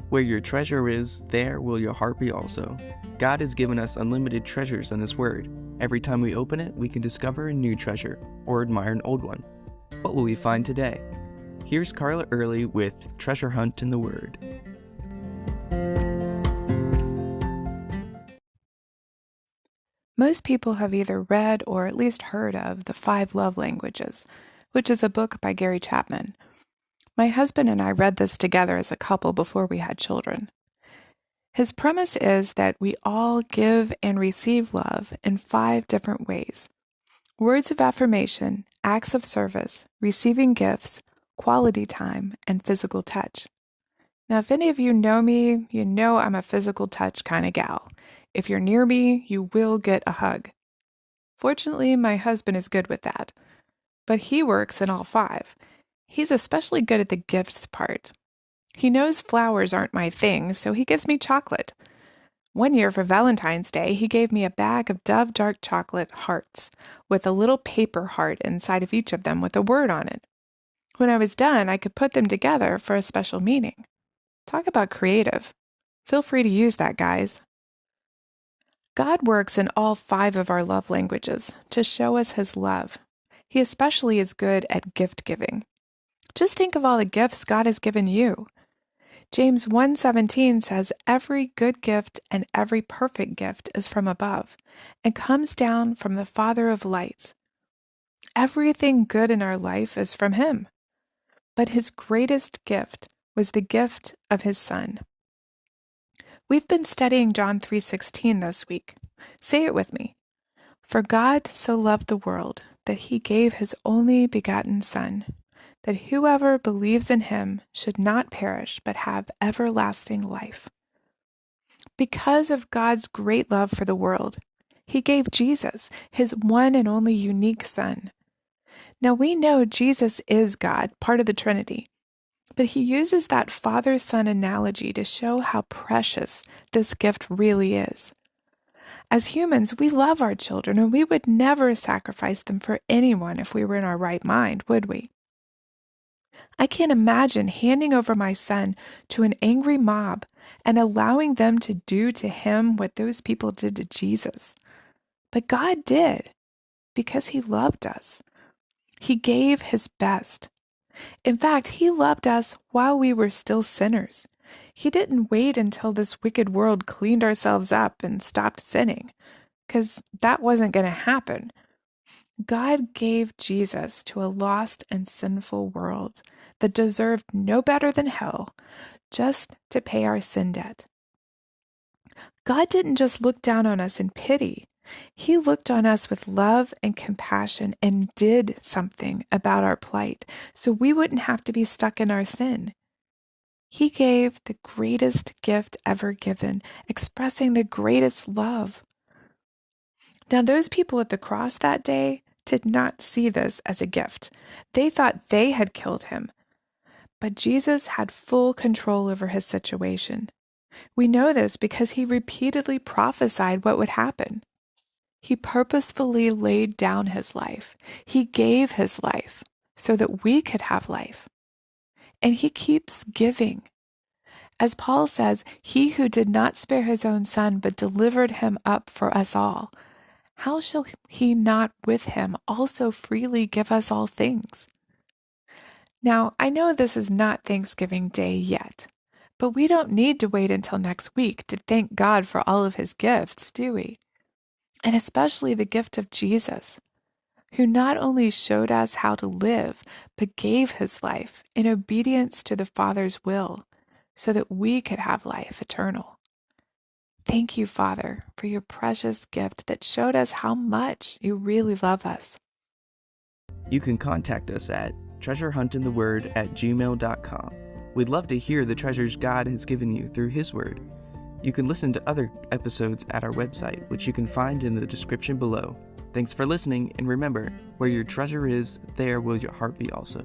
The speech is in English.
Where your treasure is, there will your heart be also. God has given us unlimited treasures in His Word. Every time we open it, we can discover a new treasure or admire an old one. What will we find today? Here's Carla Early with Treasure Hunt in the Word. Most people have either read or at least heard of The 5 Love Languages, which is a book by Gary Chapman. My husband and I read this together as a couple before we had children. His premise is that we all give and receive love in 5 different ways: words of affirmation, acts of service, receiving gifts, quality time, and physical touch. Now, if any of you know me, you know I'm a physical touch kind of gal. If you're near me, you will get a hug. Fortunately, my husband is good with that, but he works in all 5. He's especially good at the gifts part. He knows flowers aren't my thing, so he gives me chocolate. One year for Valentine's Day, he gave me a bag of Dove dark chocolate hearts with a little paper heart inside of each of them with a word on it. When I was done, I could put them together for a special meaning. Talk about creative. Feel free to use that, guys. God works in all 5 of our love languages to show us His love. He especially is good at gift giving. Just think of all the gifts God has given you. James 1:17 says, "Every good gift and every perfect gift is from above and comes down from the Father of lights." Everything good in our life is from Him. But His greatest gift was the gift of His Son. We've been studying John 3:16 this week. Say it with me. "For God so loved the world that He gave His only begotten Son, that whoever believes in Him should not perish but have everlasting life." Because of God's great love for the world, He gave Jesus, His one and only unique Son. Now we know Jesus is God, part of the Trinity, but He uses that father-son analogy to show how precious this gift really is. As humans, we love our children, and we would never sacrifice them for anyone if we were in our right mind, would we? I can't imagine handing over my son to an angry mob and allowing them to do to him what those people did to Jesus. But God did, because He loved us. He gave His best. In fact, He loved us while we were still sinners. He didn't wait until this wicked world cleaned ourselves up and stopped sinning, because that wasn't going to happen. God gave Jesus to a lost and sinful world that deserved no better than hell, just to pay our sin debt. God didn't just look down on us in pity. He looked on us with love and compassion and did something about our plight so we wouldn't have to be stuck in our sin. He gave the greatest gift ever given, expressing the greatest love. Now, those people at the cross that day did not see this as a gift. They thought they had killed Him. But Jesus had full control over His situation. We know this because He repeatedly prophesied what would happen. He purposefully laid down His life. He gave His life so that we could have life. And He keeps giving. As Paul says, He who did not spare His own Son but delivered Him up for us all, how shall He not with Him also freely give us all things? Now, I know this is not Thanksgiving Day yet, but we don't need to wait until next week to thank God for all of His gifts, do we? And especially the gift of Jesus, who not only showed us how to live, but gave His life in obedience to the Father's will so that we could have life eternal. Thank you, Father, for your precious gift that showed us how much you really love us. You can contact us at treasurehuntintheword@gmail.com. We'd love to hear the treasures God has given you through His Word. You can listen to other episodes at our website, which you can find in the description below. Thanks for listening, and remember, where your treasure is, there will your heart be also.